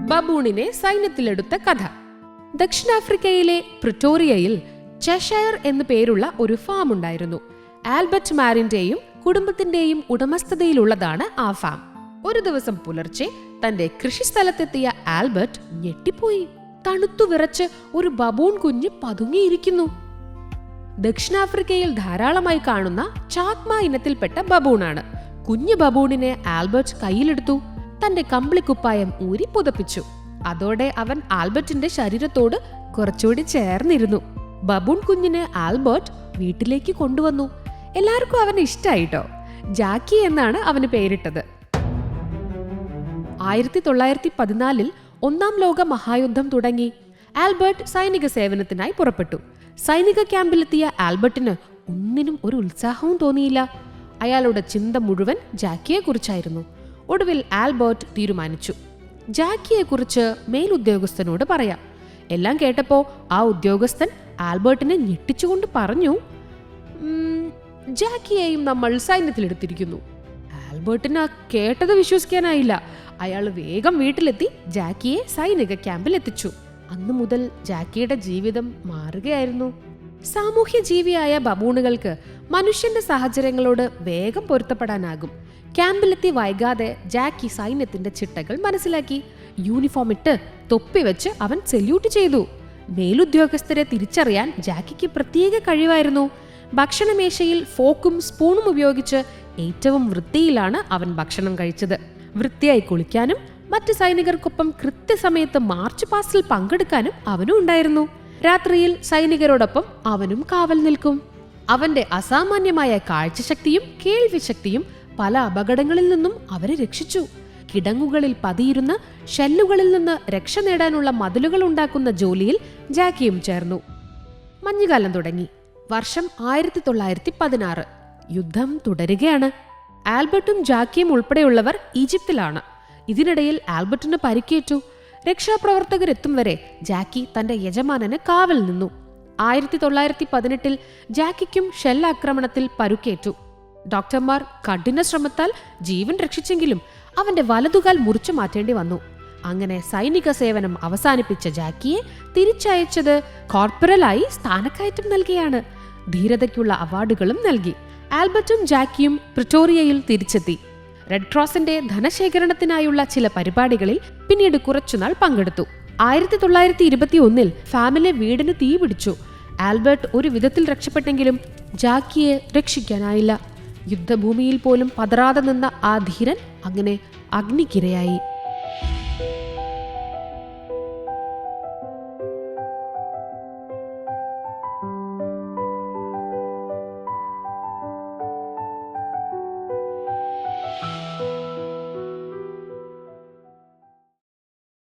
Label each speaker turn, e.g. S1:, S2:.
S1: ബബൂണിനെ സൈന്യത്തിലെടുത്ത കഥ. ദക്ഷിണാഫ്രിക്കയിലെ പ്രിറ്റോറിയയിൽ ചെഷയർ എന്നു പേരുള്ള ഒരു ഫാം ഉണ്ടായിരുന്നു. ആൽബർട്ട് മാരിന്റെയും കുടുംബത്തിന്റെയും ഉടമസ്ഥതയിലുള്ളതാണ് ആ ഫാം. ഒരു ദിവസം പുലർച്ചെ തന്റെ കൃഷിസ്ഥലത്തെത്തിയ ആൽബർട്ട് ഞെട്ടിപ്പോയി. തണുത്തു വിറച്ച് ഒരു ബബൂൺ കുഞ്ഞ് പതുങ്ങിയിരിക്കുന്നു. ദക്ഷിണാഫ്രിക്കയിൽ ധാരാളമായി കാണുന്ന ചാക്മ ഇനത്തിൽപ്പെട്ട ബബൂണാണ്. കുഞ്ഞു ബബൂണിനെ ആൽബർട്ട് കയ്യിലെടുത്തു. തന്റെ കമ്പിളിക്കുപ്പായം ഊരി പുതപ്പിച്ചു. അതോടെ അവൻ ആൽബർട്ടിന്റെ ശരീരത്തോട് കുറച്ചുകൂടി ചേർന്നിരുന്നു. ബബൂൺ കുഞ്ഞിനെ ആൽബർട്ട് വീട്ടിലേക്ക് കൊണ്ടുവന്നു. എല്ലാവർക്കും അവന് ഇഷ്ടായിട്ടോ. ജാക്കി എന്നാണ് അവന് പേരിട്ടത്. 1914 ഒന്നാം ലോക മഹായുദ്ധം തുടങ്ങി. ആൽബർട്ട് സൈനിക സേവനത്തിനായി പുറപ്പെട്ടു. സൈനിക ക്യാമ്പിലെത്തിയ ആൽബർട്ടിന് ഒന്നിനും ഒരു ഉത്സാഹവും തോന്നിയില്ല. അയാളുടെ ചിന്ത മുഴുവൻ ജാക്കിയെക്കുറിച്ചായിരുന്നു. ഒടുവിൽ ആൽബർട്ട് തീരുമാനിച്ചു, ജാക്കിയെക്കുറിച്ച് മേലുദ്യോഗസ്ഥനോട് പറയാം. എല്ലാം കേട്ടപ്പോ ആ ഉദ്യോഗസ്ഥൻ ആൽബർട്ടിനെ ഞെട്ടിച്ചുകൊണ്ട് പറഞ്ഞു, ജാക്കിയെയും നമ്മൾ സൈന്യത്തിലെടുത്തിരിക്കുന്നു. ആൽബർട്ടിന് കേട്ടത് വിശ്വസിക്കാനായില്ല. അയാൾ വേഗം വീട്ടിലെത്തി ജാക്കിയെ സൈനിക ക്യാമ്പിൽ എത്തിച്ചു. അന്നു മുതൽ ജാക്കിയുടെ ജീവിതം മാറുകയായിരുന്നു. സാമൂഹ്യ ജീവിയായ ബബൂണുകൾക്ക് മനുഷ്യന്റെ സാഹചര്യങ്ങളോട് വേഗം പൊരുത്തപ്പെടാനാകും. ക്യാമ്പിലെത്തി വൈകാതെ ജാക്കി സൈന്യത്തിന്റെ ചിട്ടകൾ മനസ്സിലാക്കി. യൂണിഫോം ഇട്ട് തൊപ്പി വെച്ച് അവൻ സല്യൂട്ട് ചെയ്തു. മേലുദ്യോഗസ്ഥരെ തിരിച്ചറിയാൻ ജാക്കിക്ക് പ്രത്യേക കഴിവായിരുന്നു. ഭക്ഷണമേശയിൽ ഫോക്കും സ്പൂണും ഉപയോഗിച്ച് ഏറ്റവും വൃത്തിയിലാണ് അവൻ ഭക്ഷണം കഴിച്ചത്. വൃത്തിയായി കുളിക്കാനും മറ്റ് സൈനികർക്കൊപ്പം കൃത്യസമയത്ത് മാർച്ച് പാസ്റ്റിൽ പങ്കെടുക്കാനും അവനും ഉണ്ടായിരുന്നു. രാത്രിയിൽ സൈനികരോടൊപ്പം അവനും കാവൽ നിൽക്കും. അവന്റെ അസാമാന്യമായ കാഴ്ചശക്തിയും കേൾവിശക്തിയും പല അപകടങ്ങളിൽ നിന്നും അവരെ രക്ഷിച്ചു. കിടങ്ങുകളിൽ പതിയിരുന്ന ഷെല്ലുകളിൽ നിന്ന് രക്ഷ നേടാനുള്ള മതിലുകൾ ഉണ്ടാക്കുന്ന ജോലിയിൽ ജാക്കിയും ചേർന്നു. മഞ്ഞുകാലം തുടങ്ങി. വർഷം 1916. യുദ്ധം തുടരുകയാണ്. ആൽബർട്ടും ജാക്കിയും ഉൾപ്പെടെയുള്ളവർ ഈജിപ്തിലാണ്. ഇതിനിടയിൽ ആൽബർട്ടിന് പരിക്കേറ്റു. രക്ഷാപ്രവർത്തകരെത്തും വരെ ജാക്കി തന്റെ യജമാനന് കാവൽ നിന്നു. 1918 ജാക്കിക്കും ഷെല്ലാക്രമണത്തിൽ പരുക്കേറ്റു. ഡോക്ടർമാർ കഠിന ശ്രമത്താൽ ജീവൻ രക്ഷിച്ചെങ്കിലും അവന്റെ വലതുകാൽ മുറിച്ചു മാറ്റേണ്ടി വന്നു. അങ്ങനെ സൈനിക സേവനം അവസാനിപ്പിച്ച ജാക്കിയെ തിരിച്ചയച്ചത് കോർപ്പറലായി സ്ഥാനക്കയറ്റം നൽകിയാണ്. ധീരതയ്ക്കുള്ള അവാർഡുകളും നൽകി. ആൽബർട്ടും ജാക്കിയും പ്രിറ്റോറിയയിൽ തിരിച്ചെത്തി. റെഡ് ക്രോസിന്റെ ധനശേഖരണത്തിനായുള്ള ചില പരിപാടികളിൽ പിന്നീട് കുറച്ചുനാൾ പങ്കെടുത്തു. 1921 ഫാമിലെ വീടിന് തീ പിടിച്ചു. ആൽബർട്ട് ഒരു വിധത്തിൽ രക്ഷപ്പെട്ടെങ്കിലും ജാക്കിയെ രക്ഷിക്കാനായില്ല. യുദ്ധഭൂമിയിൽ പോലും പതറാതെ നിന്ന ആ ധീരൻ അങ്ങനെ അഗ്നിക്കിരയായി.